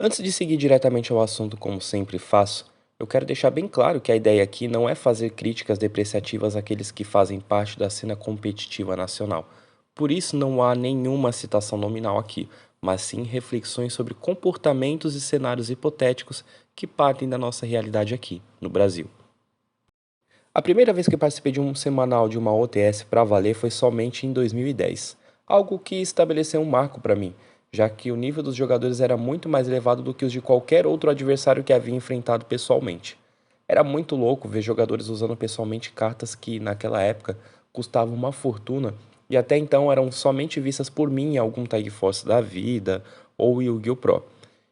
Antes de seguir diretamente ao assunto, como sempre faço, eu quero deixar bem claro que a ideia aqui não é fazer críticas depreciativas àqueles que fazem parte da cena competitiva nacional. Por isso, não há nenhuma citação nominal aqui, mas sim reflexões sobre comportamentos e cenários hipotéticos que partem da nossa realidade aqui, no Brasil. A primeira vez que participei de um semanal de uma OTS para valer foi somente em 2010, algo que estabeleceu um marco para mim, já que o nível dos jogadores era muito mais elevado do que os de qualquer outro adversário que havia enfrentado pessoalmente. Era muito louco ver jogadores usando pessoalmente cartas que, naquela época, custavam uma fortuna e até então eram somente vistas por mim em algum Tag Force da vida ou Yu-Gi-Oh! Pro.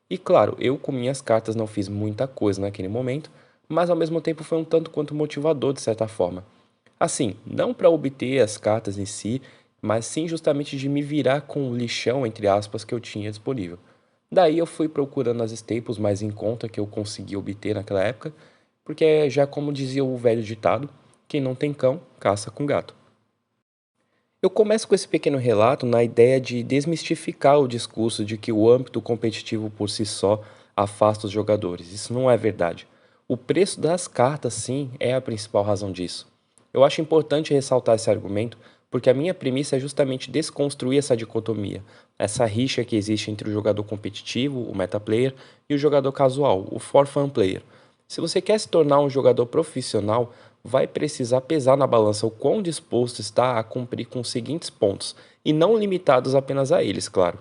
E claro, eu com minhas cartas não fiz muita coisa naquele momento, mas ao mesmo tempo foi um tanto quanto motivador de certa forma. Assim, não para obter as cartas em si, mas sim justamente de me virar com o lixão, entre aspas, que eu tinha disponível. Daí eu fui procurando as staples mais em conta que eu consegui obter naquela época, porque já como dizia o velho ditado, quem não tem cão, caça com gato. Eu começo com esse pequeno relato na ideia de desmistificar o discurso de que o âmbito competitivo por si só afasta os jogadores. Isso não é verdade. O preço das cartas, sim, é a principal razão disso. Eu acho importante ressaltar esse argumento porque a minha premissa é justamente desconstruir essa dicotomia, essa rixa que existe entre o jogador competitivo, o meta player, e o jogador casual, o for fun player. Se você quer se tornar um jogador profissional, vai precisar pesar na balança o quão disposto está a cumprir com os seguintes pontos, e não limitados apenas a eles, claro.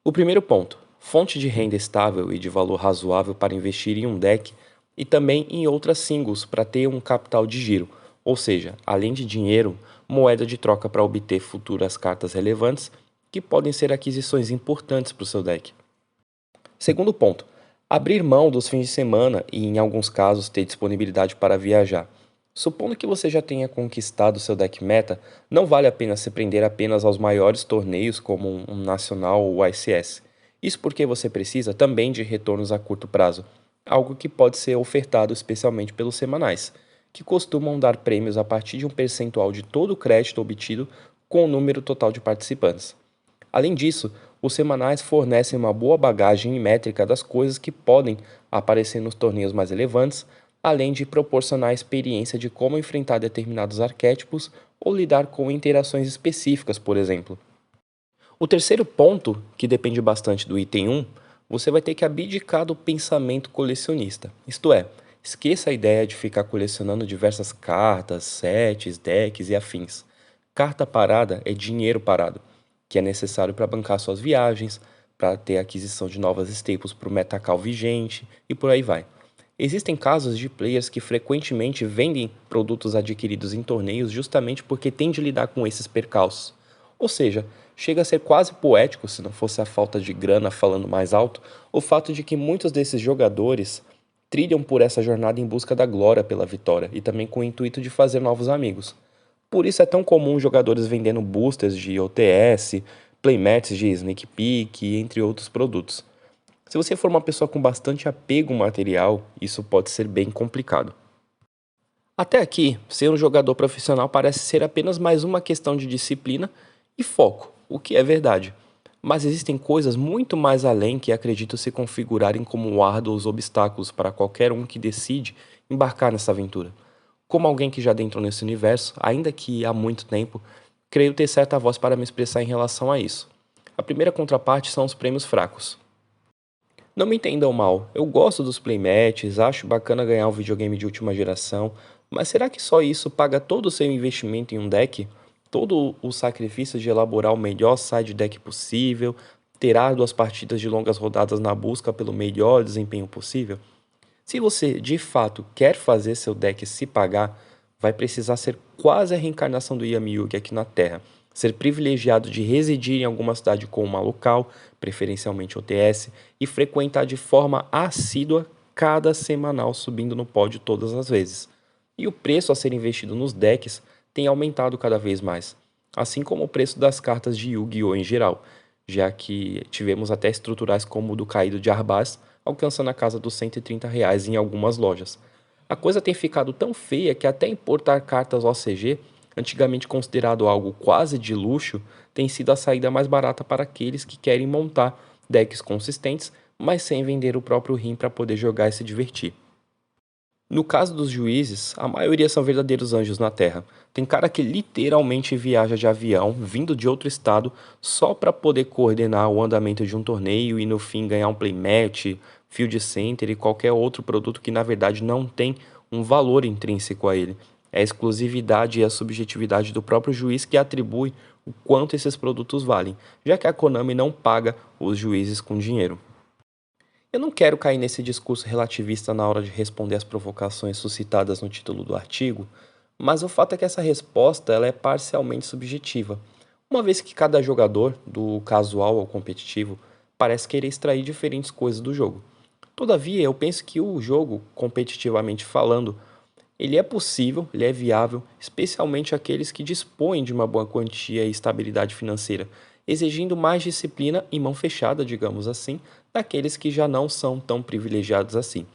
O primeiro ponto: fonte de renda estável e de valor razoável para investir em um deck e também em outras singles para ter um capital de giro, ou seja, além de dinheiro, moeda de troca para obter futuras cartas relevantes que podem ser aquisições importantes para o seu deck. Segundo ponto, abrir mão dos fins de semana e, em alguns casos, ter disponibilidade para viajar. Supondo que você já tenha conquistado seu deck meta, não vale a pena se prender apenas aos maiores torneios como um nacional ou ICS. Isso porque você precisa também de retornos a curto prazo, algo que pode ser ofertado especialmente pelos semanais, que costumam dar prêmios a partir de um percentual de todo o crédito obtido com o número total de participantes. Além disso, os semanais fornecem uma boa bagagem e métrica das coisas que podem aparecer nos torneios mais relevantes, além de proporcionar a experiência de como enfrentar determinados arquétipos ou lidar com interações específicas, por exemplo. O terceiro ponto, que depende bastante do item 1, você vai ter que abdicar do pensamento colecionista. Isto é, esqueça a ideia de ficar colecionando diversas cartas, sets, decks e afins. Carta parada é dinheiro parado, que é necessário para bancar suas viagens, para ter aquisição de novas staples para o metacal vigente e por aí vai. Existem casos de players que frequentemente vendem produtos adquiridos em torneios justamente porque têm de lidar com esses percalços. Ou seja, chega a ser quase poético, se não fosse a falta de grana falando mais alto, o fato de que muitos desses jogadores trilham por essa jornada em busca da glória pela vitória e também com o intuito de fazer novos amigos. Por isso é tão comum jogadores vendendo boosters de OTS, playmats de Sneak Peek, entre outros produtos. Se você for uma pessoa com bastante apego material, isso pode ser bem complicado. Até aqui, ser um jogador profissional parece ser apenas mais uma questão de disciplina e foco, o que é verdade. Mas existem coisas muito mais além que acredito se configurarem como árduos obstáculos para qualquer um que decide embarcar nessa aventura. Como alguém que já adentrou nesse universo, ainda que há muito tempo, creio ter certa voz para me expressar em relação a isso. A primeira contraparte são os prêmios fracos. Não me entendam mal, eu gosto dos playmats, acho bacana ganhar um videogame de última geração, mas será que só isso paga todo o seu investimento em um deck? Todo o sacrifício de elaborar o melhor side deck possível, ter árduas partidas de longas rodadas na busca pelo melhor desempenho possível? Se você de fato quer fazer seu deck se pagar, vai precisar ser quase a reencarnação do Yami-Yugi aqui na Terra. Ser privilegiado de residir em alguma cidade com uma local, preferencialmente OTS, e frequentar de forma assídua cada semanal subindo no pódio todas as vezes. E o preço a ser investido nos decks tem aumentado cada vez mais, assim como o preço das cartas de Yu-Gi-Oh! Em geral, já que tivemos até estruturais como o do Caído de Arbaz, alcançando a casa dos R$ 130 em algumas lojas. A coisa tem ficado tão feia que até importar cartas OCG, antigamente considerado algo quase de luxo, tem sido a saída mais barata para aqueles que querem montar decks consistentes, mas sem vender o próprio rim para poder jogar e se divertir. No caso dos juízes, a maioria são verdadeiros anjos na Terra. Tem cara que literalmente viaja de avião, vindo de outro estado, só para poder coordenar o andamento de um torneio e no fim ganhar um playmatch, field center e qualquer outro produto que na verdade não tem um valor intrínseco a ele. É a exclusividade e a subjetividade do próprio juiz que atribui o quanto esses produtos valem, já que a Konami não paga os juízes com dinheiro. Eu não quero cair nesse discurso relativista na hora de responder às provocações suscitadas no título do artigo, mas o fato é que essa resposta ela é parcialmente subjetiva, uma vez que cada jogador, do casual ao competitivo, parece querer extrair diferentes coisas do jogo. Todavia, eu penso que o jogo, competitivamente falando, ele é possível, ele é viável, especialmente aqueles que dispõem de uma boa quantia e estabilidade financeira, exigindo mais disciplina e mão fechada, digamos assim, daqueles que já não são tão privilegiados assim.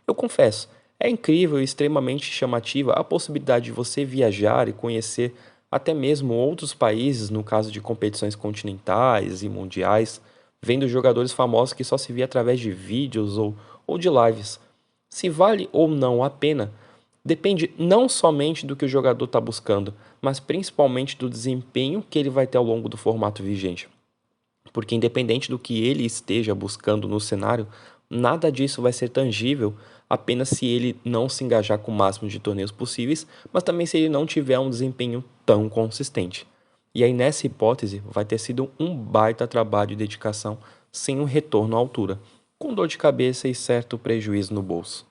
Eu confesso, é incrível e extremamente chamativa a possibilidade de você viajar e conhecer até mesmo outros países, no caso de competições continentais e mundiais, vendo jogadores famosos que só se via através de vídeos ou de lives. Se vale ou não a pena, depende não somente do que o jogador está buscando, mas principalmente do desempenho que ele vai ter ao longo do formato vigente. Porque independente do que ele esteja buscando no cenário, nada disso vai ser tangível apenas se ele não se engajar com o máximo de torneios possíveis, mas também se ele não tiver um desempenho tão consistente. E aí nessa hipótese vai ter sido um baita trabalho e dedicação sem um retorno à altura, com dor de cabeça e certo prejuízo no bolso.